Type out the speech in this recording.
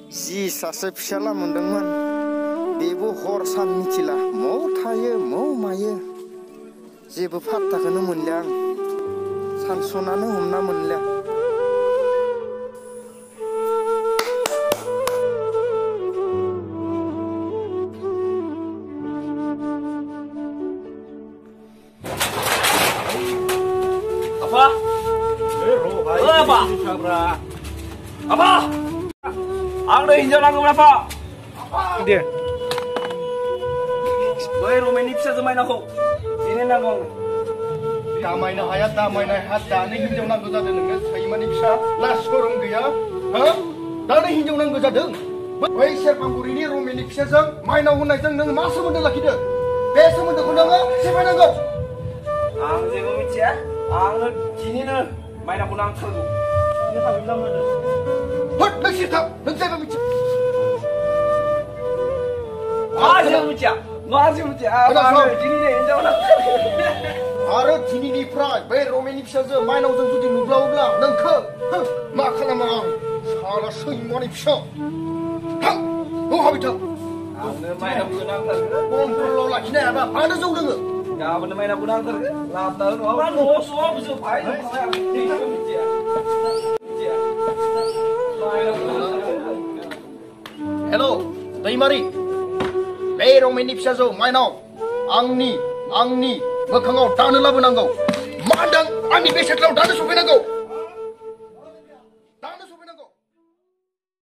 जि सासे फिसाला मोनदोंमोन बेबो हर सान मिथिला मौ थायो मौ मायो जेबो फात्ताखौनो मोनलिया आं सानस'नानो हमना मोनलिया Apa? Apa? Apa? Ang dah hinjau lagu berapa? Dia Bai Romani bisa main aku. Ini nangong. Damai na hayat damai na hat dani hinjau nago jadung nengge saimani bisa las korong gaya ha dani hinjau nago jadung bai serpanggur ini Romani bisa jeng main na hunai jeng neng ma somondo lakide be somondo ko nang siapa nanggo Ang jego micia ang kini na main aku nang tergu. Ini tak bilang ada. hot nang sita nang saya micia Ah jego micia. Nggak jego micia. Ang kini na hinjau nang Aro dini ni prai bai Romani bisa jeng main na jeng judi nubla ubla nang ke ma khalama ang salah saimani bisa ha no habita Ang main aku nang tergu. kontrol lakine ada ada jauh dengar Ya benar main aku nang tergu. Lapar nu apa nu semua bisa pai. Jego micia. Micia. Main aku nang tergu. Hello, दैमारि बे रमेननि फिसाजो माइनाव आंनि मोखाङाव दानो लाबोनांगौ मा होनदों आंनि बेसादलाव दानो सफैनांगौ